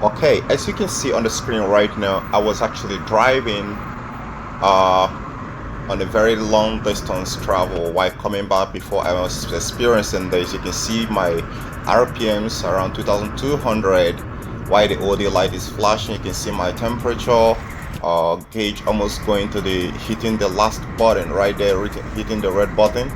Okay, as you can see on the screen right now, I was actually driving uh, on a very long distance travel while coming back. Before I was experiencing this, you can see my RPMs around 2200 while the OD light is flashing. You can see my temperature gauge almost going to the hitting the last button right there, hitting the red button.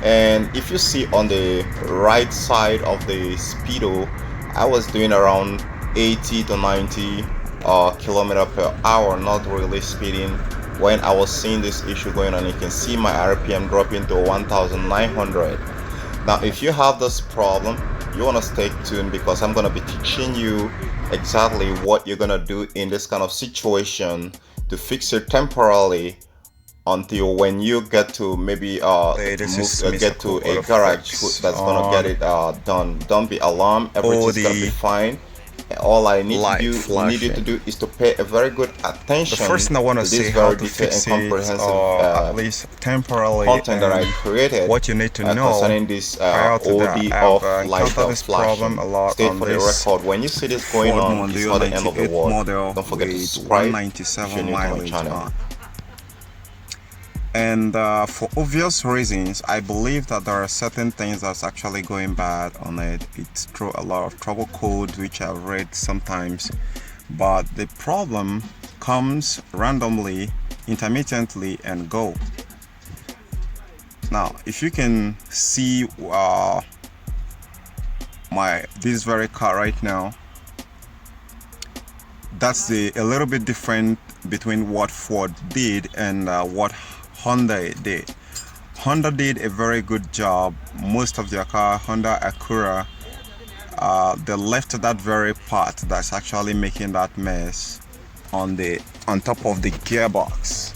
And if you see on the right side of the speedo, I was doing around 80 to 90 kilometer per hour, not really speeding. When I was seeing this issue going on, you can see my RPM dropping to 1900. Now if you have this problem, you want to stay tuned because I'm going to be teaching you exactly what you're going to do in this kind of situation to fix it temporarily until when you get to maybe Hey, this is get Mr. to Coco a the garage Fix that's gonna get on it done. Don't be alarmed, all everything's gonna be the fine. All I need to light do need you to flashing. do is to pay a very good The first attention thing I want to to this say how very to detailed and fix it, comprehensive or at least temporarily, content that I and created what you need to know concerning this prior to that. OD I've off light encountered this problem flashing. a lot Stay on for the this record. When you see this going Ford on, it's Mondeo not the end of the 98 world. model Don't forget to with subscribe if you're 197 new to my mileage channel. on. And for obvious reasons, I believe that there are certain things that's actually going bad on it. It's through a lot of trouble codes which I've read sometimes, but the problem comes randomly, intermittently, and go. Now, if you can see this very car right now, that's a little bit different between what Ford did and what Honda did. Honda did a very good job. Most of their car, Honda Acura, they left that very part that's actually making that mess on top of the gearbox.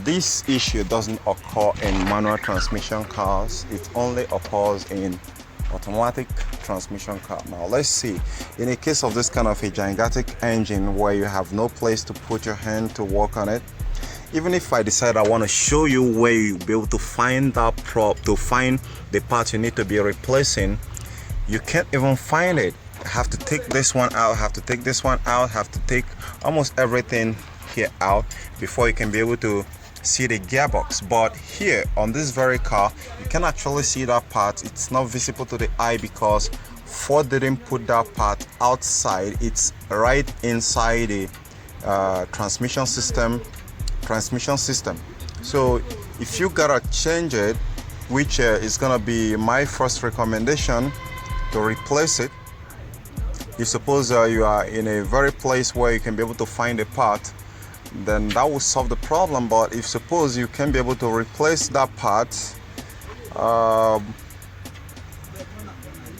This issue doesn't occur in manual transmission cars. It only occurs in automatic transmission car. Now let's see, in a case of this kind of a gigantic engine where you have no place to put your hand to work on it, even if I decide I want to show you where you'll be able to find that to find the part you need to be replacing, you can't even find it. Have to take this one out, have to take this one out, have to take almost everything here out before you can be able to see the gearbox. But here on this very car, you can actually see that part. It's not visible to the eye because Ford didn't put that part outside. It's right inside the transmission system. So if you gotta change it, which is gonna be my first recommendation, to replace it. If suppose you are in a very place where you can be able to find a part, then that will solve the problem. But if suppose you can be able to replace that part,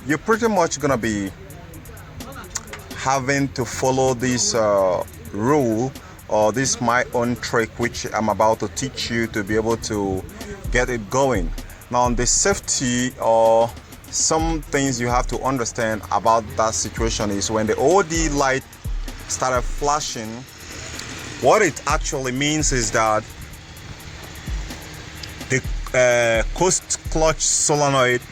you're pretty much gonna be having to follow this rule, or this my own trick which I'm about to teach you to be able to get it going. Now on the safety, or some things you have to understand about that situation is when the OD light started flashing, what it actually means is that the coast clutch solenoid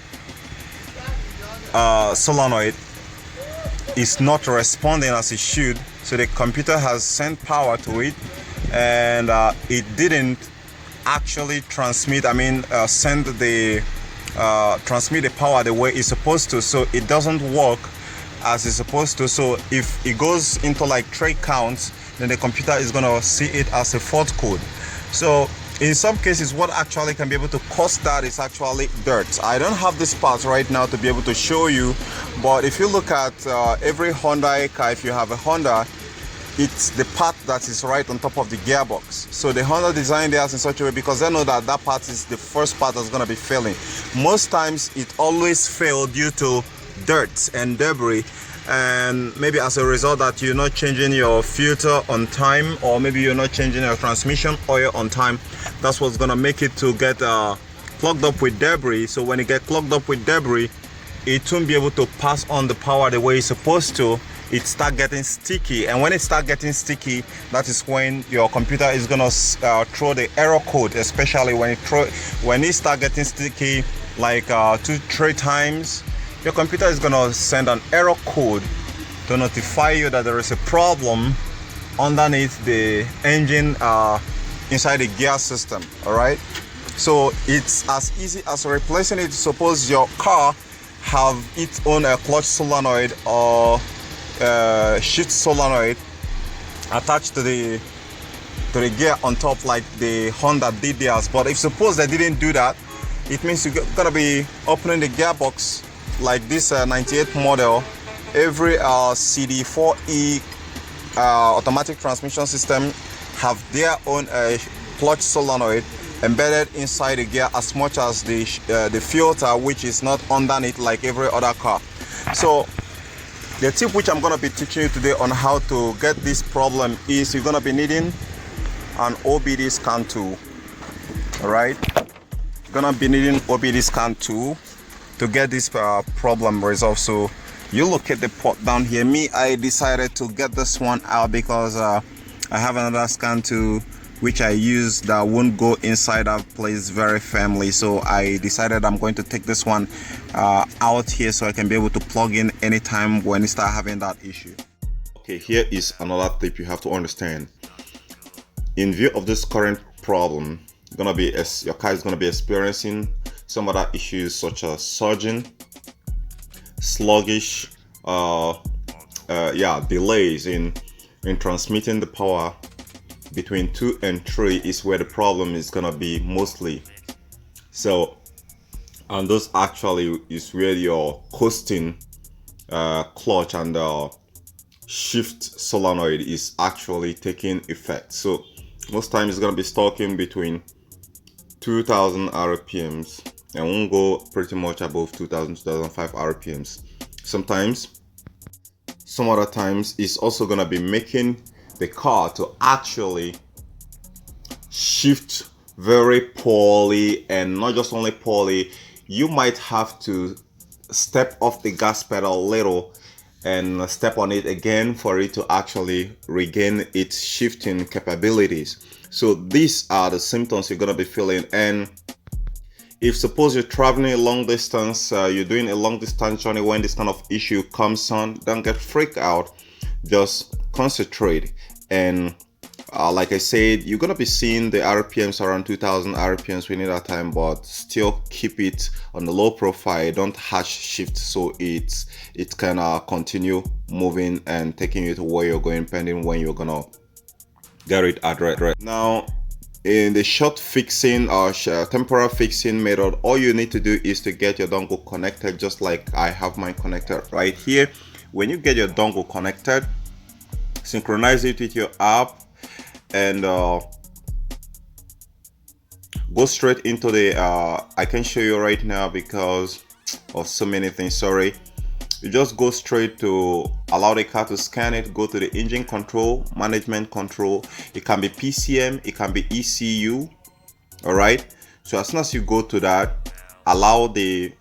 is not responding as it should. So the computer has sent power to it, and it didn't actually transmit, send the transmit the power the way it's supposed to. So it doesn't work as it's supposed to. So if it goes into like 3 counts, then the computer is gonna see it as a fault code. So in some cases, what actually can be able to cause that is actually dirt. I don't have this part right now to be able to show you, but if you look at every Honda car, if you have a Honda, it's the part that is right on top of the gearbox. So the Honda designed theirs in such a way because they know that that part is the first part that's going to be failing. Most times it always fails due to dirt and debris, and maybe as a result that you're not changing your filter on time, or maybe you're not changing your transmission oil on time. That's what's going to make it to get clogged up with debris. So when it gets clogged up with debris, it won't be able to pass on the power the way it's supposed to. It start getting sticky, and when it start getting sticky, that is when your computer is gonna throw the error code, especially when it start getting sticky like 2-3 times. Your computer is gonna send an error code to notify you that there is a problem underneath the engine inside the gear system. All right, so it's as easy as replacing it. Suppose your car have its own clutch solenoid or shift solenoid attached to the gear on top, like the Honda did theirs. But if suppose they didn't do that, it means you're gonna be opening the gearbox like this 98 model. Every CD4E automatic transmission system have their own clutch solenoid embedded inside the gear, as much as the filter, which is not underneath like every other car. So the tip which I'm going to be teaching you today on how to get this problem is you're going to be needing an OBD scan tool. All right, you're going to be needing OBD scan tool to get this problem resolved. So you locate the port down here. I decided to get this one out because I have another scan tool which I use that won't go inside that place very firmly. So I decided I'm going to take this one out here so I can be able to plug in anytime when you start having that issue. Okay, here is another tip you have to understand. In view of this current problem, your car is gonna be experiencing some other issues such as surging, sluggish, delays in transmitting the power. Between 2 and 3 is where the problem is gonna be mostly. So, and those actually is where your coasting clutch and shift solenoid is actually taking effect. So most times it's gonna be stalking between 2000 RPMs and won't go pretty much above 2005 RPMs. Sometimes, some other times, it's also gonna be making the car to actually shift very poorly, and not just only poorly, you might have to step off the gas pedal a little and step on it again for it to actually regain its shifting capabilities. So these are the symptoms you're going to be feeling. And if suppose you're traveling a long distance, you're doing a long distance journey, when this kind of issue comes on, don't get freaked out, just concentrate. And like I said, you're gonna be seeing the RPMs around 2000 RPMs within that time, but still keep it on the low profile. Don't harsh shift so it can continue moving and taking you to where you're going, pending when you're gonna get it addressed. Now, in the short fixing or temporal fixing method, all you need to do is to get your dongle connected, just like I have mine connected right here. When you get your dongle connected, synchronize it with your app and go straight into the I can show you right now because of so many things. Sorry, you just go straight to allow the car to scan it. Go to the engine control, management control. It can be PCM, it can be ECU. All right, so as soon as you go to that, allow the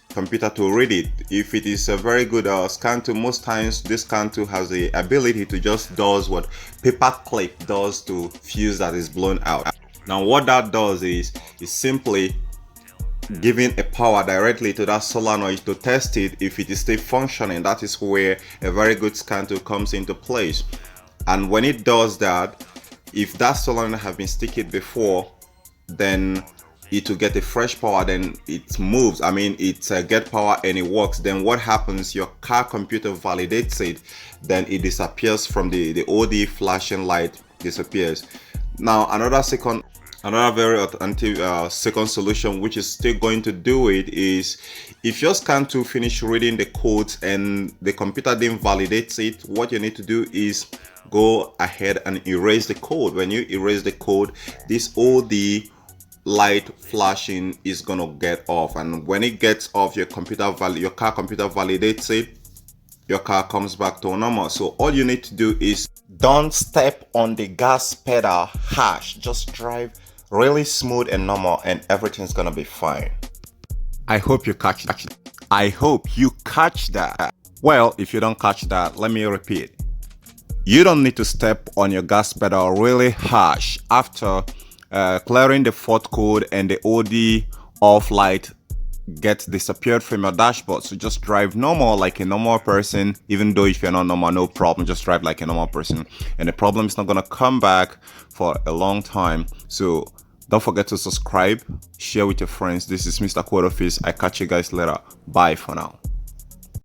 computer to read it. If it is a very good scan tool, most times this scan tool has the ability to just does what paperclip does to fuse that is blown out. Now what that does is simply giving a power directly to that solenoid to test it if it is still functioning. That is where a very good scan tool comes into place. And when it does that, if that solenoid have been sticky before, then it will get a fresh power, then it moves. I mean, it get power and it works. Then what happens? Your car computer validates it, then it disappears from the OD flashing light disappears. Now another very alternative second solution, which is still going to do it, is if your scan to finish reading the codes and the computer didn't validate it, what you need to do is go ahead and erase the code. When you erase the code, this OD light flashing is gonna get off, and when it gets off, your car computer validates it, your car comes back to normal. So all you need to do is don't step on the gas pedal harsh, just drive really smooth and normal, and everything's gonna be fine. I hope you catch that. I hope you catch that. Well, if you don't catch that, let me repeat. You don't need to step on your gas pedal really harsh after clearing the fault code and the OD off light get disappeared from your dashboard. So just drive normal like a normal person. Even though if you're not normal, no problem, just drive like a normal person, and the problem is not gonna come back for a long time. So don't forget to subscribe, share with your friends. This is Mr. Code Office. I catch you guys later. Bye for now.